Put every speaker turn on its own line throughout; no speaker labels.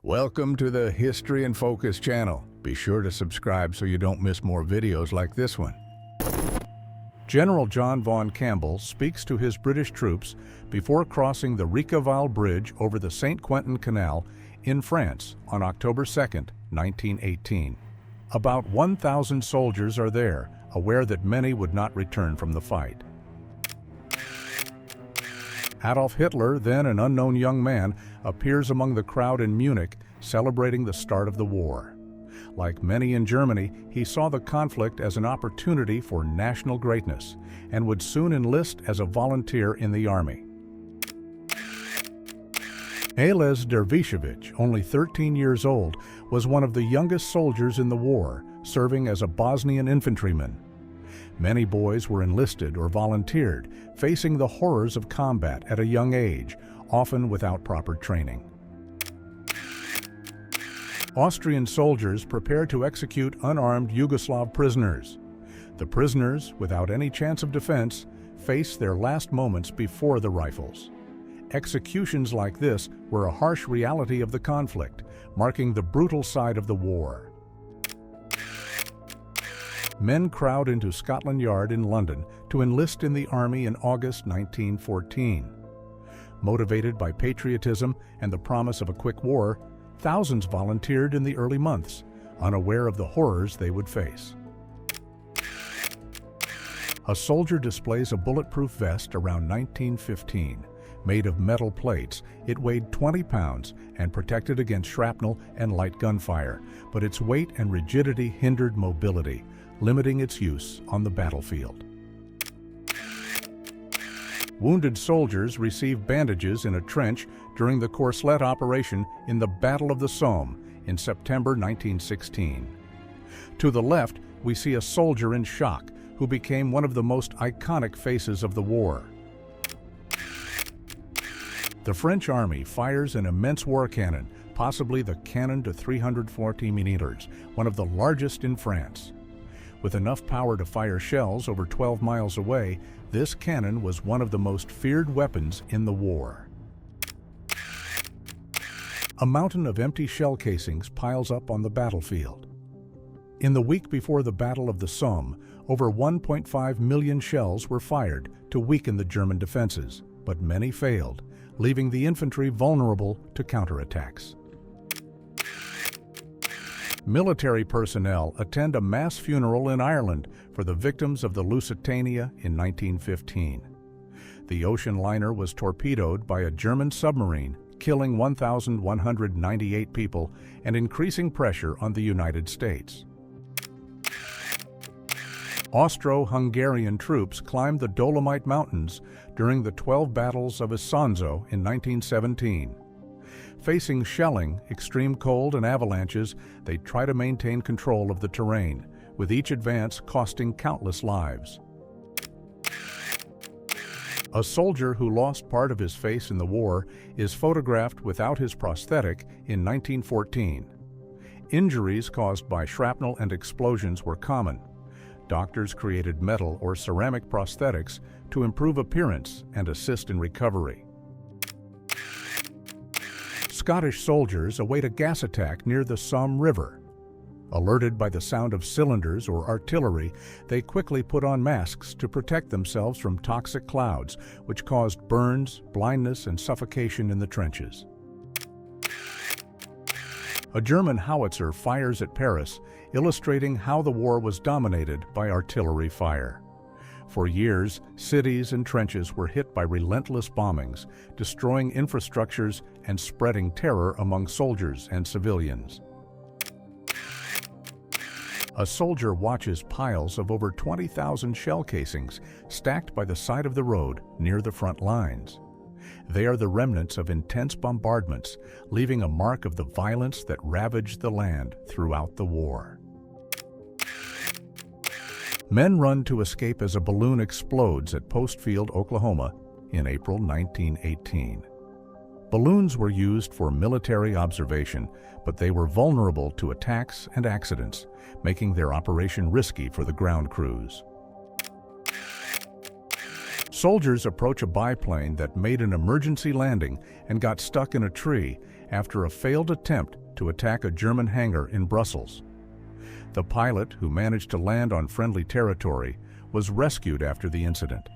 Welcome to the History in Focus channel. Be sure to subscribe so you don't miss more videos like this one. General John Vaughan Campbell speaks to his British troops before crossing the Naval Bridge over the St. Quentin Canal in France on October 2, 1918. About 1,000 soldiers are there, aware that many would not return from the fight. Adolf Hitler, then an unknown young man, appears among the crowd in Munich, celebrating the start of the war. Like many in Germany, he saw the conflict as an opportunity for national greatness and would soon enlist as a volunteer in the army. Ales Dervishevich, only 13 years old, was one of the youngest soldiers in the war, serving as a Bosnian infantryman. Many boys were enlisted or volunteered, facing the horrors of combat at a young age, often without proper training. Austrian soldiers prepared to execute unarmed Yugoslav prisoners. The prisoners, without any chance of defense, faced their last moments before the rifles. Executions like this were a harsh reality of the conflict, marking the brutal side of the war. Men crowd into Scotland Yard in London to enlist in the army in August 1914. Motivated by patriotism and the promise of a quick war, thousands volunteered in the early months, unaware of the horrors they would face. A soldier displays a bulletproof vest around 1915. Made of metal plates, it weighed 20 pounds and protected against shrapnel and light gunfire, but its weight and rigidity hindered mobility, limiting its use on the battlefield. Wounded soldiers received bandages in a trench during the Courcelette operation in the Battle of the Somme in September 1916. To the left, we see a soldier in shock who became one of the most iconic faces of the war. The French army fires an immense war cannon, possibly the cannon to 340 meters, one of the largest in France. With enough power to fire shells over 12 miles away, this cannon was one of the most feared weapons in the war. A mountain of empty shell casings piles up on the battlefield. In the week before the Battle of the Somme, over 1.5 million shells were fired to weaken the German defenses, but many failed, leaving the infantry vulnerable to counterattacks. Military personnel attend a mass funeral in Ireland for the victims of the Lusitania in 1915. The ocean liner was torpedoed by a German submarine, killing 1,198 people and increasing pressure on the United States. Austro-Hungarian troops climbed the Dolomite Mountains during the 12 battles of Isonzo in 1917. Facing shelling, extreme cold, and avalanches, they try to maintain control of the terrain, with each advance costing countless lives. A soldier who lost part of his face in the war is photographed without his prosthetic in 1914. Injuries caused by shrapnel and explosions were common. Doctors created metal or ceramic prosthetics to improve appearance and assist in recovery. Scottish soldiers await a gas attack near the Somme River. Alerted by the sound of cylinders or artillery, they quickly put on masks to protect themselves from toxic clouds, which caused burns, blindness, and suffocation in the trenches. A German howitzer fires at Paris, illustrating how the war was dominated by artillery fire. For years, cities and trenches were hit by relentless bombings, destroying infrastructures and spreading terror among soldiers and civilians. A soldier watches piles of over 20,000 shell casings stacked by the side of the road near the front lines. They are the remnants of intense bombardments, leaving a mark of the violence that ravaged the land throughout the war. Men run to escape as a balloon explodes at Postfield, Oklahoma, in April 1918. Balloons were used for military observation, but they were vulnerable to attacks and accidents, making their operation risky for the ground crews. Soldiers approach a biplane that made an emergency landing and got stuck in a tree, after a failed attempt to attack a German hangar in Brussels. The pilot, who managed to land on friendly territory, was rescued after the incident.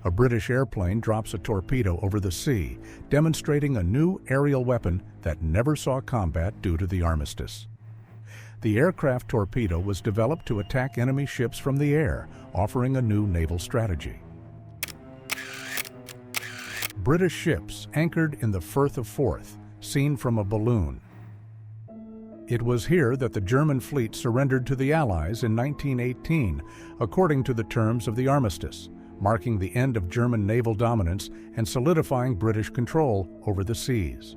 A British airplane drops a torpedo over the sea, demonstrating a new aerial weapon that never saw combat due to the armistice. The aircraft torpedo was developed to attack enemy ships from the air, offering a new naval strategy. British ships anchored in the Firth of Forth, seen from a balloon. It was here that the German fleet surrendered to the Allies in 1918, according to the terms of the armistice, marking the end of German naval dominance and solidifying British control over the seas.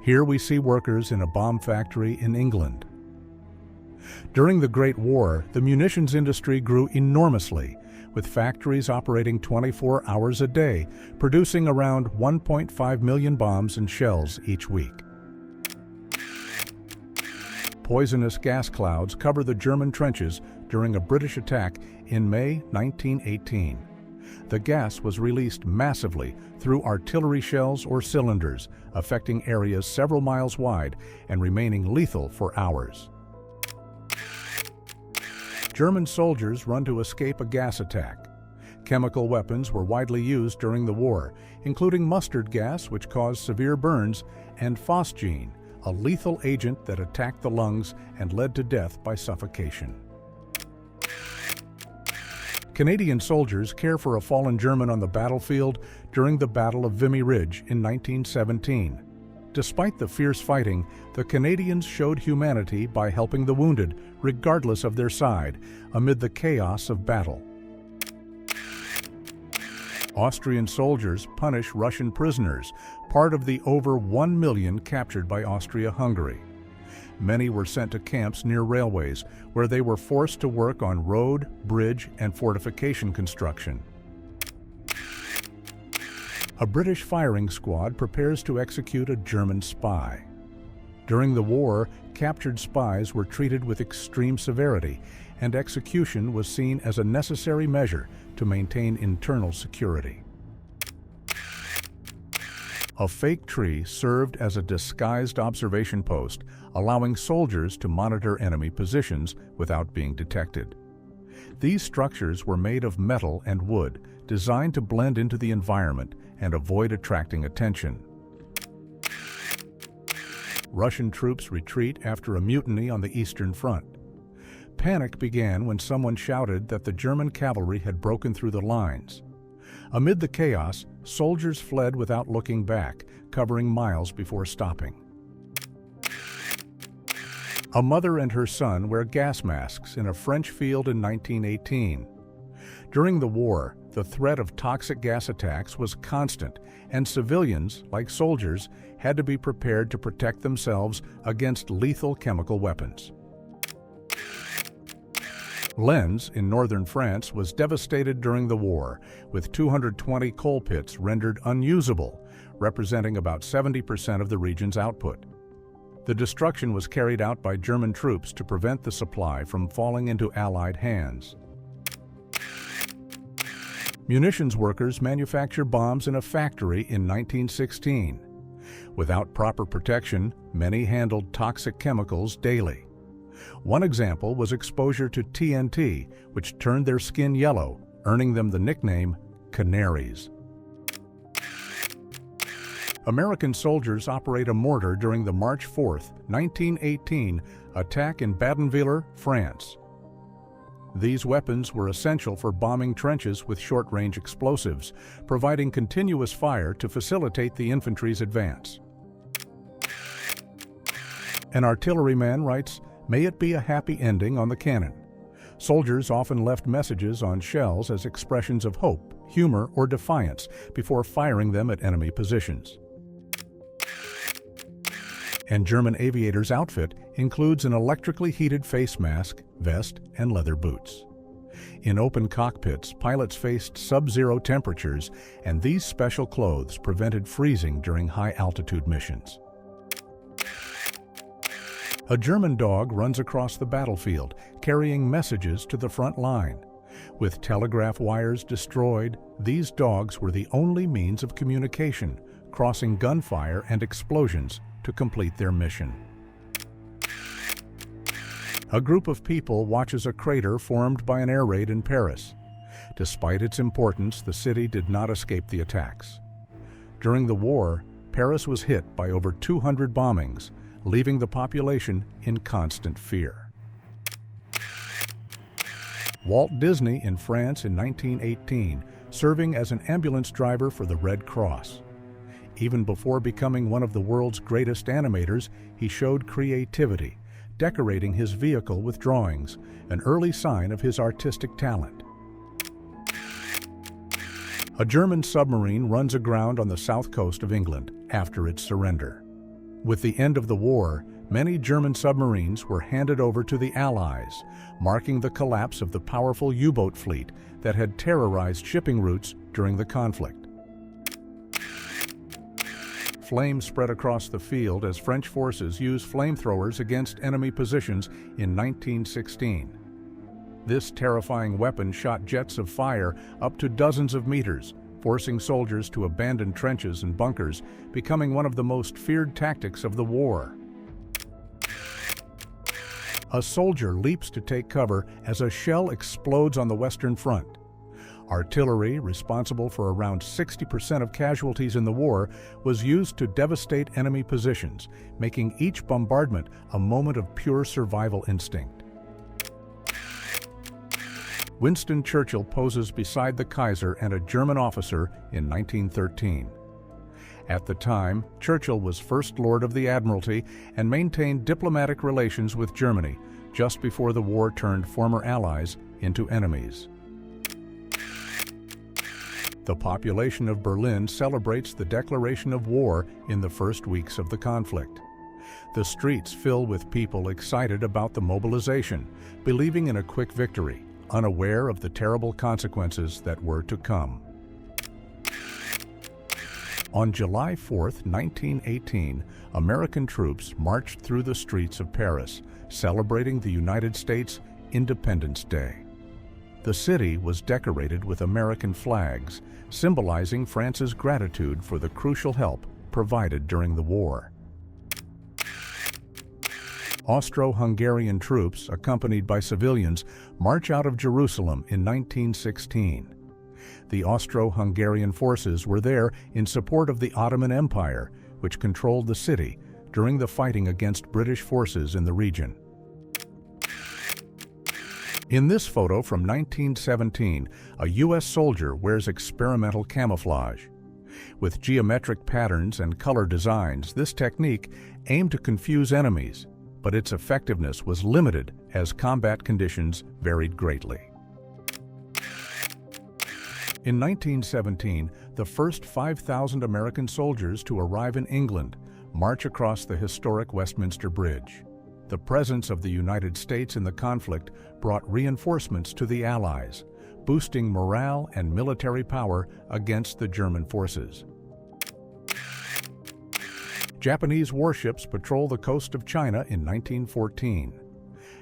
Here we see workers in a bomb factory in England. During the Great War, the munitions industry grew enormously, with factories operating 24 hours a day, producing around 1.5 million bombs and shells each week. Poisonous gas clouds cover the German trenches during a British attack in May 1918. The gas was released massively through artillery shells or cylinders, affecting areas several miles wide and remaining lethal for hours. German soldiers run to escape a gas attack. Chemical weapons were widely used during the war, including mustard gas, which caused severe burns, and phosgene, a lethal agent that attacked the lungs and led to death by suffocation. Canadian soldiers care for a fallen German on the battlefield during the Battle of Vimy Ridge in 1917. Despite the fierce fighting, the Canadians showed humanity by helping the wounded, regardless of their side, amid the chaos of battle. Austrian soldiers punish Russian prisoners, part of the over 1 million captured by Austria-Hungary. Many were sent to camps near railways, where they were forced to work on road, bridge, and fortification construction. A British firing squad prepares to execute a German spy. During the war, captured spies were treated with extreme severity, and execution was seen as a necessary measure to maintain internal security. A fake tree served as a disguised observation post, allowing soldiers to monitor enemy positions without being detected. These structures were made of metal and wood, designed to blend into the environment and avoid attracting attention. Russian troops retreat after a mutiny on the Eastern Front. Panic began when someone shouted that the German cavalry had broken through the lines. Amid the chaos, soldiers fled without looking back, covering miles before stopping. A mother and her son wear gas masks in a French field in 1918. During the war, the threat of toxic gas attacks was constant, and civilians, like soldiers, had to be prepared to protect themselves against lethal chemical weapons. Lens, in northern France, was devastated during the war, with 220 coal pits rendered unusable, representing about 70% of the region's output. The destruction was carried out by German troops to prevent the supply from falling into Allied hands. Munitions workers manufacture bombs in a factory in 1916. Without proper protection, many handled toxic chemicals daily. One example was exposure to TNT, which turned their skin yellow, earning them the nickname canaries. American soldiers operate a mortar during the March 4, 1918 attack in Badenweiler, France. These weapons were essential for bombing trenches with short-range explosives, providing continuous fire to facilitate the infantry's advance. An artilleryman writes, "May it be a happy ending on the cannon." Soldiers often left messages on shells as expressions of hope, humor, or defiance before firing them at enemy positions. And German aviators' outfit includes an electrically heated face mask, vest, and leather boots. In open cockpits, pilots faced sub-zero temperatures, and these special clothes prevented freezing during high-altitude missions. A German dog runs across the battlefield, carrying messages to the front line. With telegraph wires destroyed, these dogs were the only means of communication, crossing gunfire and explosions to complete their mission. A group of people watches a crater formed by an air raid in Paris. Despite its importance, the city did not escape the attacks. During the war, Paris was hit by over 200 bombings, leaving the population in constant fear. Walt Disney in France in 1918, serving as an ambulance driver for the Red Cross. Even before becoming one of the world's greatest animators, he showed creativity, decorating his vehicle with drawings, an early sign of his artistic talent. A German submarine runs aground on the south coast of England after its surrender. With the end of the war, many German submarines were handed over to the Allies, marking the collapse of the powerful U-boat fleet that had terrorized shipping routes during the conflict. Flames spread across the field as French forces used flamethrowers against enemy positions in 1916. This terrifying weapon shot jets of fire up to dozens of meters, forcing soldiers to abandon trenches and bunkers, becoming one of the most feared tactics of the war. A soldier leaps to take cover as a shell explodes on the Western Front. Artillery, responsible for around 60% of casualties in the war, was used to devastate enemy positions, making each bombardment a moment of pure survival instinct. Winston Churchill poses beside the Kaiser and a German officer in 1913. At the time, Churchill was First Lord of the Admiralty and maintained diplomatic relations with Germany just before the war turned former allies into enemies. The population of Berlin celebrates the declaration of war in the first weeks of the conflict. The streets fill with people excited about the mobilization, believing in a quick victory, unaware of the terrible consequences that were to come. On July 4, 1918, American troops marched through the streets of Paris, celebrating the United States Independence Day. The city was decorated with American flags, symbolizing France's gratitude for the crucial help provided during the war. Austro-Hungarian troops, accompanied by civilians, march out of Jerusalem in 1916. The Austro-Hungarian forces were there in support of the Ottoman Empire, which controlled the city during the fighting against British forces in the region. In this photo from 1917, a U.S. soldier wears experimental camouflage. With geometric patterns and color designs, this technique aimed to confuse enemies, but its effectiveness was limited as combat conditions varied greatly. In 1917, the first 5,000 American soldiers to arrive in England march across the historic Westminster Bridge. The presence of the United States in the conflict brought reinforcements to the Allies, boosting morale and military power against the German forces. Japanese warships patrol the coast of China in 1914.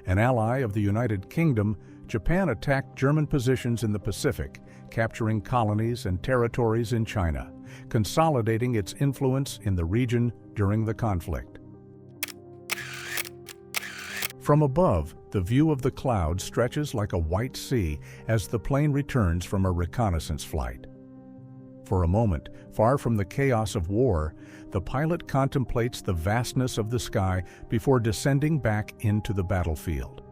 An ally of the United Kingdom, Japan attacked German positions in the Pacific, capturing colonies and territories in China, consolidating its influence in the region during the conflict. From above, the view of the clouds stretches like a white sea as the plane returns from a reconnaissance flight. For a moment, far from the chaos of war, the pilot contemplates the vastness of the sky before descending back into the battlefield.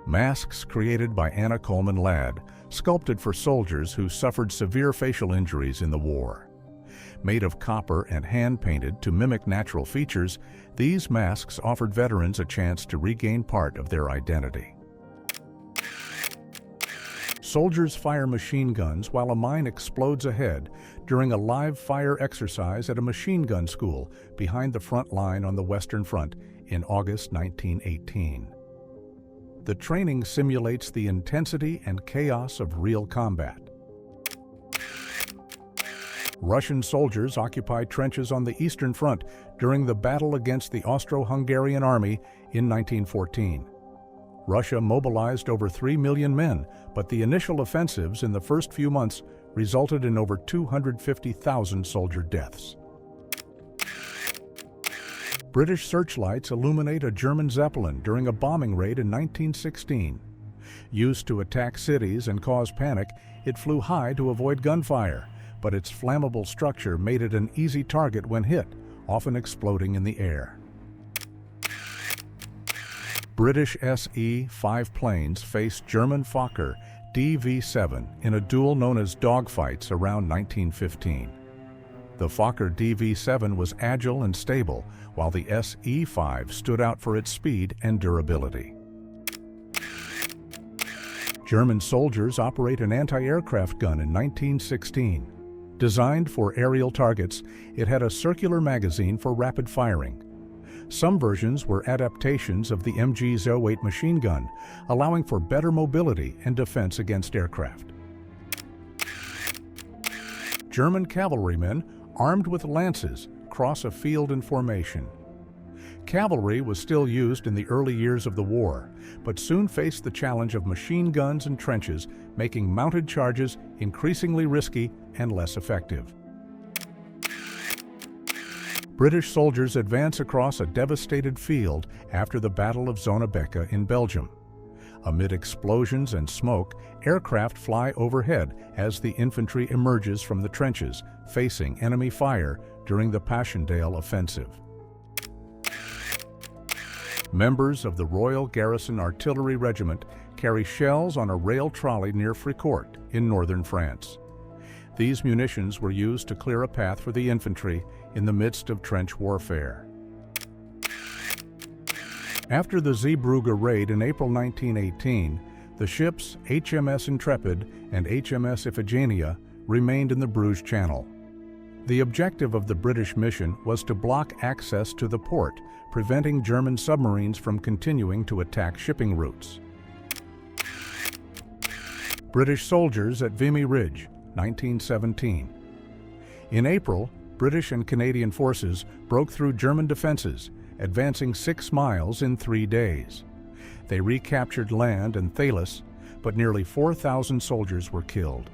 Masks created by Anna Coleman Ladd, sculpted for soldiers who suffered severe facial injuries in the war. Made of copper and hand-painted to mimic natural features, these masks offered veterans a chance to regain part of their identity. Soldiers fire machine guns while a mine explodes ahead during a live fire exercise at a machine gun school behind the front line on the Western Front in August 1918. The training simulates the intensity and chaos of real combat. Russian soldiers occupied trenches on the Eastern Front during the battle against the Austro-Hungarian army in 1914. Russia mobilized over 3 million men, but the initial offensives in the first few months resulted in over 250,000 soldier deaths. British searchlights illuminate a German Zeppelin during a bombing raid in 1916. Used to attack cities and cause panic, it flew high to avoid gunfire, but its flammable structure made it an easy target when hit, often exploding in the air. British Se-5 planes faced German Fokker DV-7 in a duel known as dogfights around 1915. The Fokker DV-7 was agile and stable, while the Se-5 stood out for its speed and durability. German soldiers operate an anti-aircraft gun in 1916. Designed for aerial targets, it had a circular magazine for rapid firing. Some versions were adaptations of the MG-08 machine gun, allowing for better mobility and defense against aircraft. German cavalrymen, armed with lances, cross a field in formation. Cavalry was still used in the early years of the war, but soon faced the challenge of machine guns and trenches, making mounted charges increasingly risky and less effective. British soldiers advance across a devastated field after the Battle of Zonnebeke in Belgium. Amid explosions and smoke, aircraft fly overhead as the infantry emerges from the trenches, facing enemy fire during the Passchendaele offensive. Members of the Royal Garrison Artillery Regiment carry shells on a rail trolley near Fricourt in northern France. These munitions were used to clear a path for the infantry in the midst of trench warfare. After the Zeebrugge raid in April 1918, the ships HMS Intrepid and HMS Iphigenia remained in the Bruges Channel. The objective of the British mission was to block access to the port, preventing German submarines from continuing to attack shipping routes. British soldiers at Vimy Ridge, 1917. In April, British and Canadian forces broke through German defenses, advancing 6 miles in 3 days. They recaptured land and Thalys, but nearly 4,000 soldiers were killed.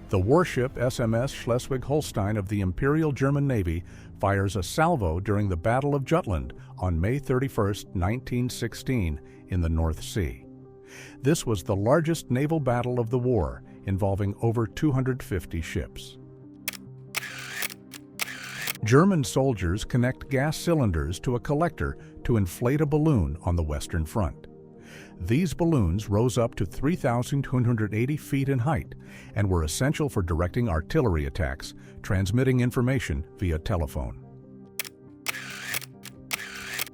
The warship SMS Schleswig-Holstein of the Imperial German Navy fires a salvo during the Battle of Jutland on May 31, 1916, in the North Sea. This was the largest naval battle of the war, involving over 250 ships. German soldiers connect gas cylinders to a collector to inflate a balloon on the Western Front. These balloons rose up to 3,280 feet in height and were essential for directing artillery attacks, transmitting information via telephone.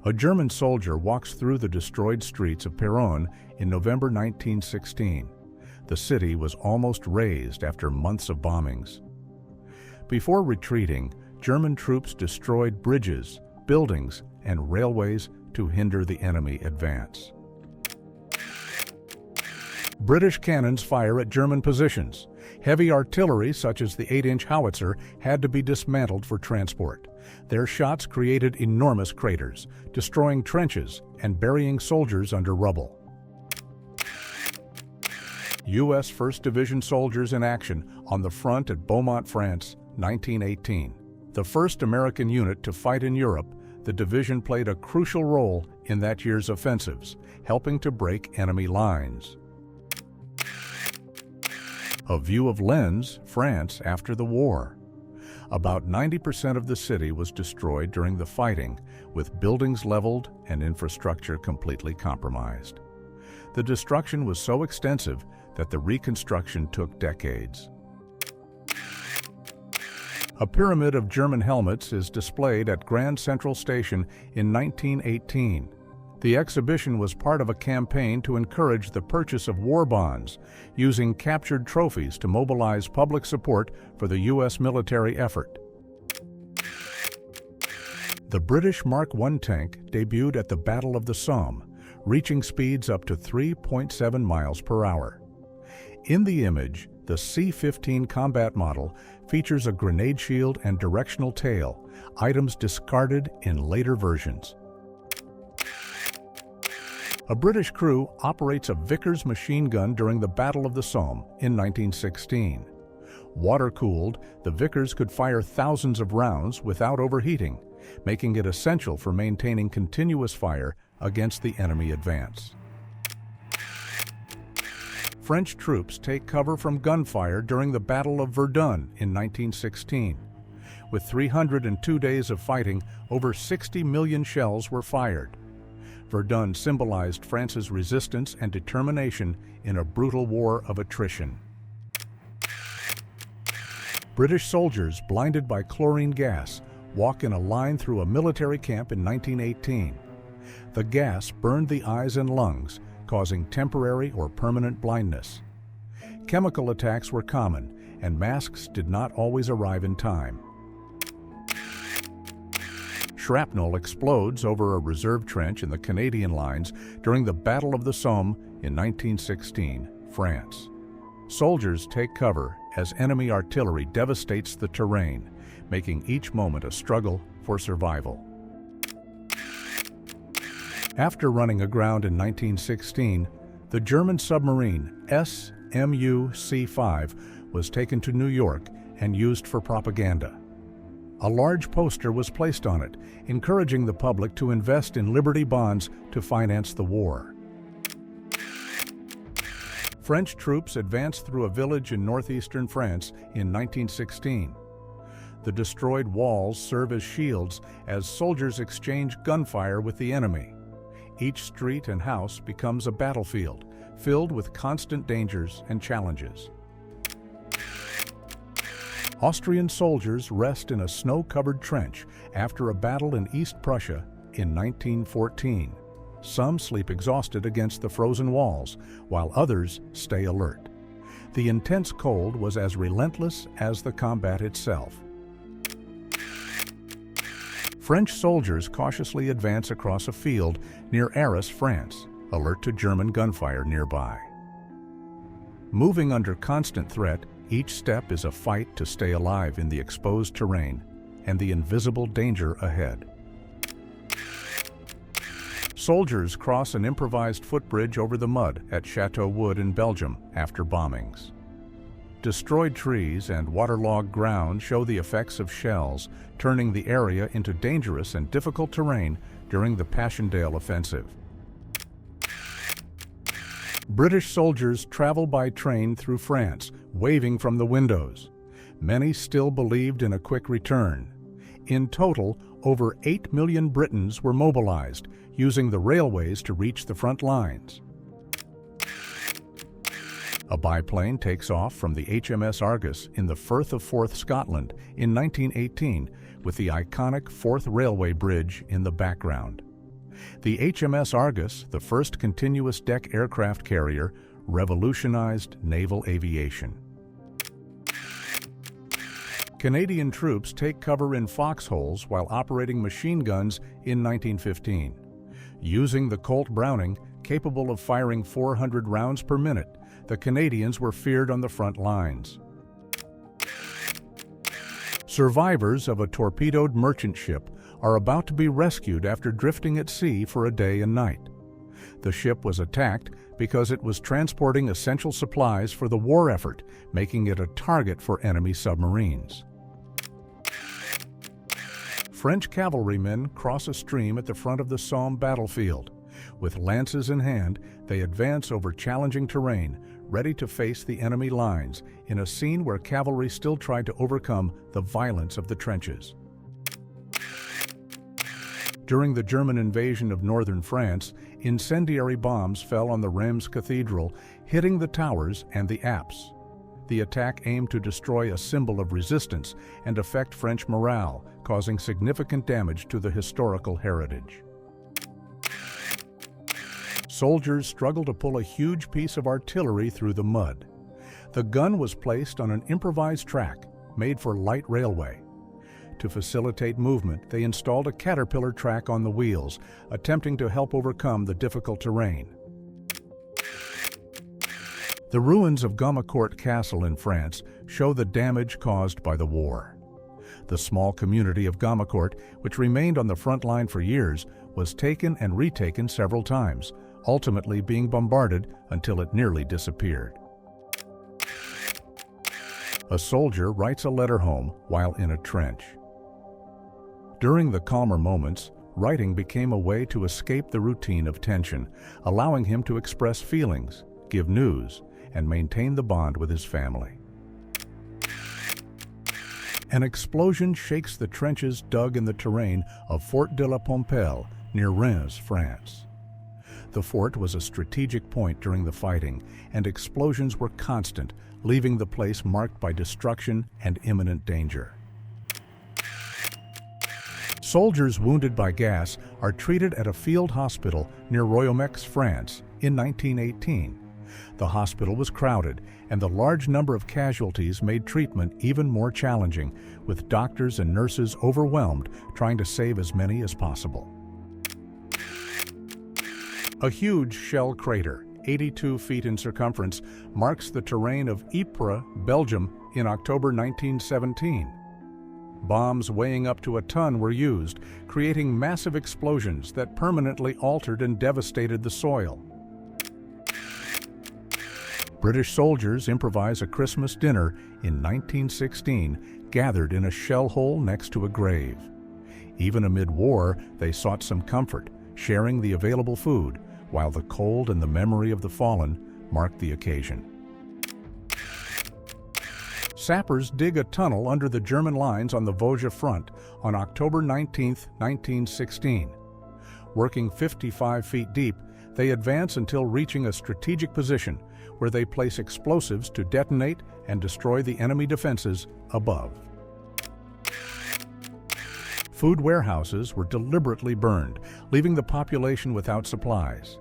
A German soldier walks through the destroyed streets of Péronne in November 1916. The city was almost razed after months of bombings. Before retreating, German troops destroyed bridges, buildings, and railways to hinder the enemy advance. British cannons fire at German positions. Heavy artillery, such as the 8-inch howitzer, had to be dismantled for transport. Their shots created enormous craters, destroying trenches and burying soldiers under rubble. U.S. 1st Division soldiers in action on the front at Beaumont, France, 1918. The first American unit to fight in Europe, the division played a crucial role in that year's offensives, helping to break enemy lines. A view of Lens, France, after the war. About 90% of the city was destroyed during the fighting, with buildings leveled and infrastructure completely compromised. The destruction was so extensive that the reconstruction took decades. A pyramid of German helmets is displayed at Grand Central Station in 1918. The exhibition was part of a campaign to encourage the purchase of war bonds, using captured trophies to mobilize public support for the U.S. military effort. The British Mark I tank debuted at the Battle of the Somme, reaching speeds up to 3.7 miles per hour. In the image, the C-15 combat model features a grenade shield and directional tail, items discarded in later versions. A British crew operates a Vickers machine gun during the Battle of the Somme in 1916. Water-cooled, the Vickers could fire thousands of rounds without overheating, making it essential for maintaining continuous fire against the enemy advance. French troops take cover from gunfire during the Battle of Verdun in 1916. With 302 days of fighting, over 60 million shells were fired. Verdun symbolized France's resistance and determination in a brutal war of attrition. British soldiers, blinded by chlorine gas, walk in a line through a military camp in 1918. The gas burned the eyes and lungs, causing temporary or permanent blindness. Chemical attacks were common, and masks did not always arrive in time. Shrapnel explodes over a reserve trench in the Canadian lines during the Battle of the Somme in 1916, France. Soldiers take cover as enemy artillery devastates the terrain, making each moment a struggle for survival. After running aground in 1916, the German submarine SMU-C5 was taken to New York and used for propaganda. A large poster was placed on it, encouraging the public to invest in Liberty bonds to finance the war. French troops advanced through a village in northeastern France in 1916. The destroyed walls serve as shields as soldiers exchange gunfire with the enemy. Each street and house becomes a battlefield, filled with constant dangers and challenges. Austrian soldiers rest in a snow-covered trench after a battle in East Prussia in 1914. Some sleep exhausted against the frozen walls, while others stay alert. The intense cold was as relentless as the combat itself. French soldiers cautiously advance across a field near Arras, France, alert to German gunfire nearby. Moving under constant threat, each step is a fight to stay alive in the exposed terrain and the invisible danger ahead. Soldiers cross an improvised footbridge over the mud at Chateau Wood in Belgium after bombings. Destroyed trees and waterlogged ground show the effects of shells, turning the area into dangerous and difficult terrain during the Passchendaele offensive. British soldiers travel by train through France, waving from the windows. Many still believed in a quick return. In total, over 8 million Britons were mobilized, using the railways to reach the front lines. A biplane takes off from the HMS Argus in the Firth of Forth, Scotland, in 1918, with the iconic Forth Railway Bridge in the background. The HMS Argus, the first continuous deck aircraft carrier, revolutionized naval aviation. Canadian troops take cover in foxholes while operating machine guns in 1915. Using the Colt Browning, capable of firing 400 rounds per minute, the Canadians were feared on the front lines. Survivors of a torpedoed merchant ship are about to be rescued after drifting at sea for a day and night. The ship was attacked because it was transporting essential supplies for the war effort, making it a target for enemy submarines. French cavalrymen cross a stream at the front of the Somme battlefield. With lances in hand, they advance over challenging terrain, ready to face the enemy lines, in a scene where cavalry still tried to overcome the violence of the trenches. During the German invasion of northern France, incendiary bombs fell on the Reims Cathedral, hitting the towers and the apse. The attack aimed to destroy a symbol of resistance and affect French morale, causing significant damage to the historical heritage. Soldiers struggled to pull a huge piece of artillery through the mud. The gun was placed on an improvised track made for light railway. To facilitate movement, they installed a caterpillar track on the wheels, attempting to help overcome the difficult terrain. The ruins of Gommecourt Castle in France show the damage caused by the war. The small community of Gommecourt, which remained on the front line for years, was taken and retaken several times, ultimately being bombarded until it nearly disappeared. A soldier writes a letter home while in a trench. During the calmer moments, writing became a way to escape the routine of tension, allowing him to express feelings, give news, and maintain the bond with his family. An explosion shakes the trenches dug in the terrain of Fort de la Pompelle near Reims, France. The fort was a strategic point during the fighting, and explosions were constant, leaving the place marked by destruction and imminent danger. Soldiers wounded by gas are treated at a field hospital near Royaumex, France, in 1918. The hospital was crowded, and the large number of casualties made treatment even more challenging, with doctors and nurses overwhelmed trying to save as many as possible. A huge shell crater, 82 feet in circumference, marks the terrain of Ypres, Belgium, in October 1917. Bombs weighing up to a ton were used, creating massive explosions that permanently altered and devastated the soil. British soldiers improvise a Christmas dinner in 1916, gathered in a shell hole next to a grave. Even amid war, they sought some comfort, sharing the available food, while the cold and the memory of the fallen marked the occasion. Sappers dig a tunnel under the German lines on the Vosges front on October 19, 1916. Working 55 feet deep, they advance until reaching a strategic position where they place explosives to detonate and destroy the enemy defenses above. Food warehouses were deliberately burned, leaving the population without supplies.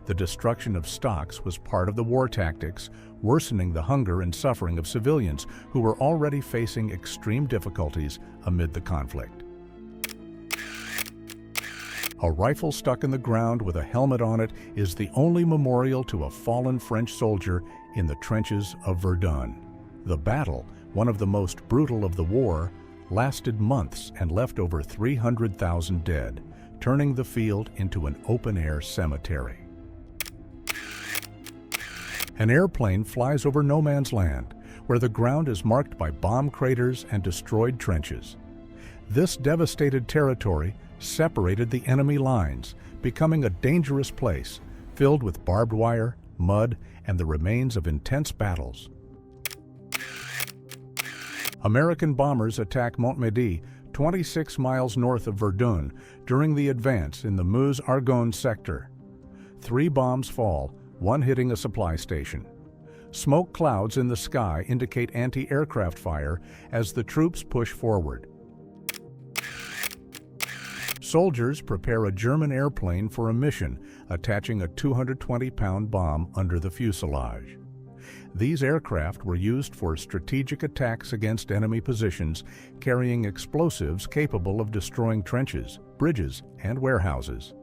The destruction of stocks was part of the war tactics, worsening the hunger and suffering of civilians who were already facing extreme difficulties amid the conflict. A rifle stuck in the ground with a helmet on it is the only memorial to a fallen French soldier in the trenches of Verdun. The battle, one of the most brutal of the war, lasted months and left over 300,000 dead, turning the field into an open-air cemetery. An airplane flies over no man's land, where the ground is marked by bomb craters and destroyed trenches. This devastated territory separated the enemy lines, becoming a dangerous place, filled with barbed wire, mud, and the remains of intense battles. American bombers attack Montmédy, 26 miles north of Verdun, during the advance in the Meuse-Argonne sector. 3 bombs fall, one hitting a supply station. Smoke clouds in the sky indicate anti-aircraft fire as the troops push forward. Soldiers prepare a German airplane for a mission, attaching a 220-pound bomb under the fuselage. These aircraft were used for strategic attacks against enemy positions, carrying explosives capable of destroying trenches, bridges, and warehouses.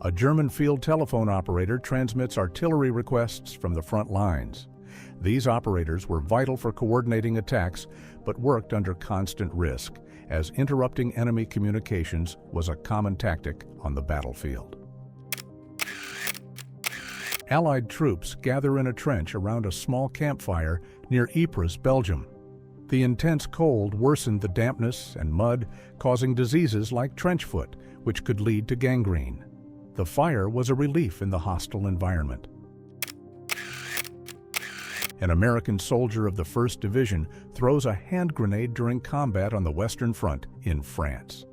A German field telephone operator transmits artillery requests from the front lines. These operators were vital for coordinating attacks, but worked under constant risk, as interrupting enemy communications was a common tactic on the battlefield. Allied troops gather in a trench around a small campfire near Ypres, Belgium. The intense cold worsened the dampness and mud, causing diseases like trench foot, which could lead to gangrene. The fire was a relief in the hostile environment. An American soldier of the 1st Division throws a hand grenade during combat on the Western Front in France.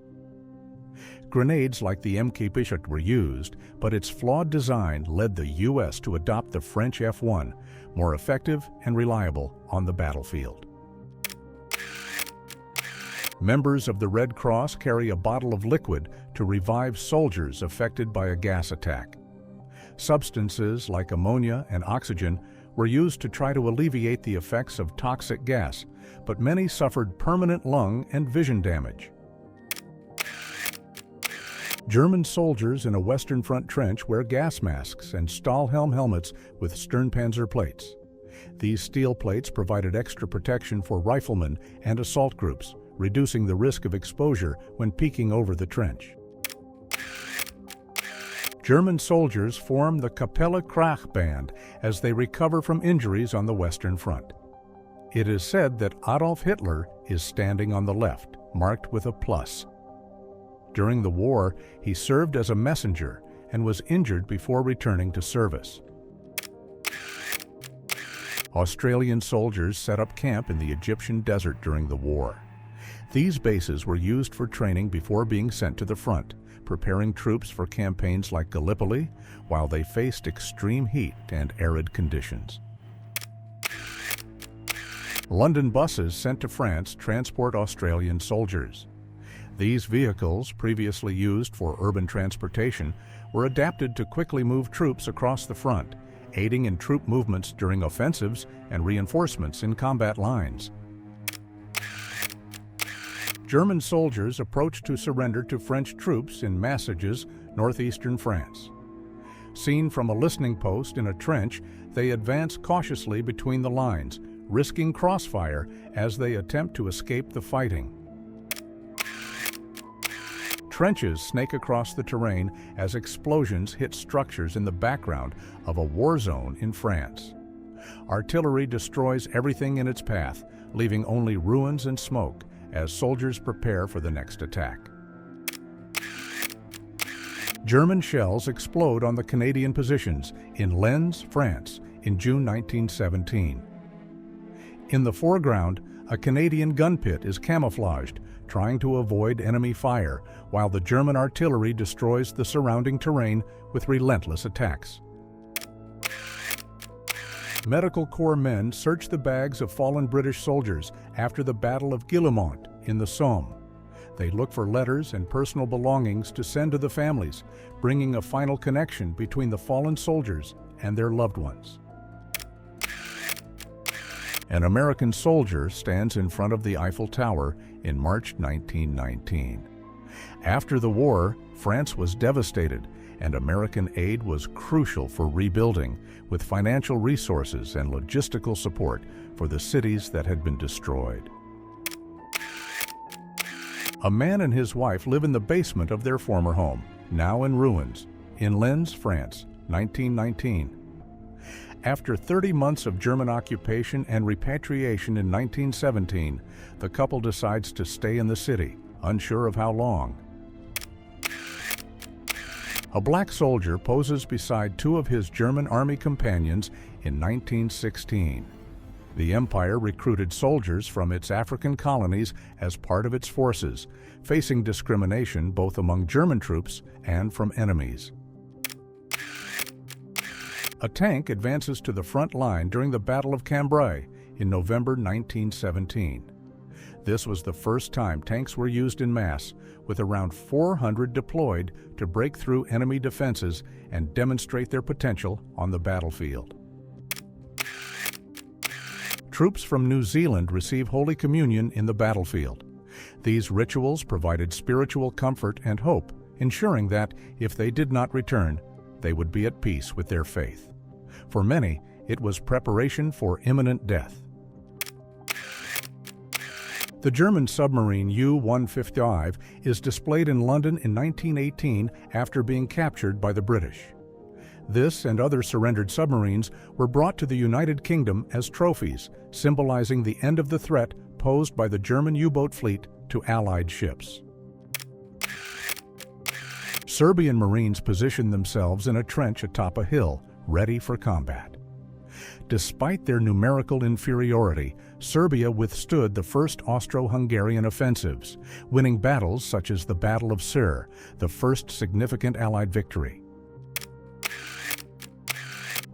Grenades like the MK Bichat were used, but its flawed design led the U.S. to adopt the French F-1, more effective and reliable on the battlefield. Members of the Red Cross carry a bottle of liquid to revive soldiers affected by a gas attack. Substances like ammonia and oxygen were used to try to alleviate the effects of toxic gas, but many suffered permanent lung and vision damage. German soldiers in a Western Front trench wear gas masks and Stahlhelm helmets with Sternpanzer plates. These steel plates provided extra protection for riflemen and assault groups, reducing the risk of exposure when peeking over the trench. German soldiers form the Kapelle Krach Band as they recover from injuries on the Western Front. It is said that Adolf Hitler is standing on the left, marked with a plus. During the war, he served as a messenger and was injured before returning to service. Australian soldiers set up camp in the Egyptian desert during the war. These bases were used for training before being sent to the front, preparing troops for campaigns like Gallipoli while they faced extreme heat and arid conditions. London buses sent to France transport Australian soldiers. These vehicles, previously used for urban transportation, were adapted to quickly move troops across the front, aiding in troop movements during offensives and reinforcements in combat lines. German soldiers approached to surrender to French troops in Massages, northeastern France. Seen from a listening post in a trench, they advance cautiously between the lines, risking crossfire as they attempt to escape the fighting. Trenches snake across the terrain as explosions hit structures in the background of a war zone in France. Artillery destroys everything in its path, leaving only ruins and smoke as soldiers prepare for the next attack. German shells explode on the Canadian positions in Lens, France, in June 1917. In the foreground, a Canadian gun pit is camouflaged, trying to avoid enemy fire, while the German artillery destroys the surrounding terrain with relentless attacks. Medical Corps men search the bags of fallen British soldiers after the Battle of Guillemont in the Somme. They look for letters and personal belongings to send to the families, bringing a final connection between the fallen soldiers and their loved ones. An American soldier stands in front of the Eiffel Tower in March 1919. After the war, France was devastated, and American aid was crucial for rebuilding, with financial resources and logistical support for the cities that had been destroyed. A man and his wife live in the basement of their former home, now in ruins, in Lens, France, 1919. After 30 months of German occupation and repatriation in 1917, the couple decides to stay in the city, unsure of how long. A black soldier poses beside two of his German army companions in 1916. The Empire recruited soldiers from its African colonies as part of its forces, facing discrimination both among German troops and from enemies. A tank advances to the front line during the Battle of Cambrai in November 1917. This was the first time tanks were used in mass, with around 400 deployed to break through enemy defenses and demonstrate their potential on the battlefield. Troops from New Zealand receive Holy Communion in the battlefield. These rituals provided spiritual comfort and hope, ensuring that, if they did not return, they would be at peace with their faith. For many, it was preparation for imminent death. The German submarine U-155 is displayed in London in 1918 after being captured by the British. This and other surrendered submarines were brought to the United Kingdom as trophies, symbolizing the end of the threat posed by the German U-boat fleet to Allied ships. Serbian Marines positioned themselves in a trench atop a hill, ready for combat. Despite their numerical inferiority, Serbia withstood the first Austro-Hungarian offensives, winning battles such as the Battle of Sir, the first significant Allied victory.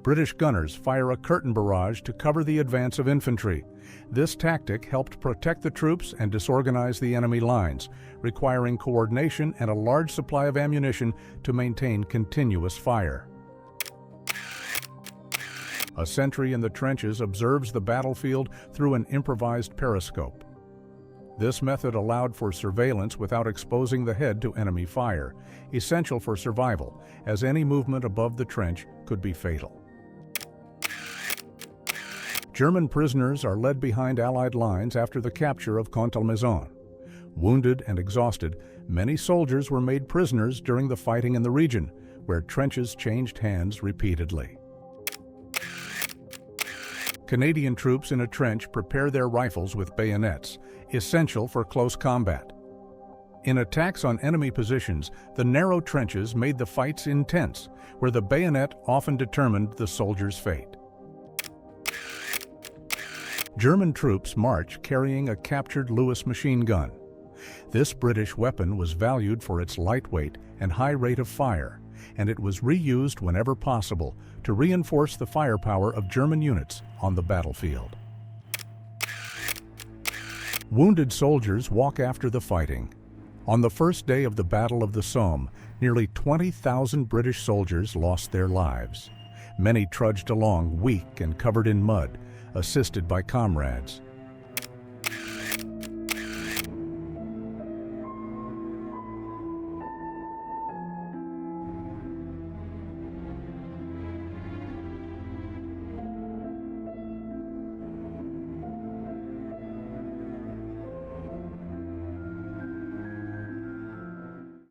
British gunners fire a curtain barrage to cover the advance of infantry. This tactic helped protect the troops and disorganize the enemy lines, requiring coordination and a large supply of ammunition to maintain continuous fire. A sentry in the trenches observes the battlefield through an improvised periscope. This method allowed for surveillance without exposing the head to enemy fire, essential for survival, as any movement above the trench could be fatal. German prisoners are led behind Allied lines after the capture of Contalmaison. Wounded and exhausted, many soldiers were made prisoners during the fighting in the region, where trenches changed hands repeatedly. Canadian troops in a trench prepare their rifles with bayonets, essential for close combat. In attacks on enemy positions, the narrow trenches made the fights intense, where the bayonet often determined the soldier's fate. German troops march carrying a captured Lewis machine gun. This British weapon was valued for its lightweight and high rate of fire, and it was reused whenever possible to reinforce the firepower of German units on the battlefield. Wounded soldiers walk after the fighting. On the first day of the Battle of the Somme, nearly 20,000 British soldiers lost their lives. Many trudged along weak and covered in mud, assisted by comrades.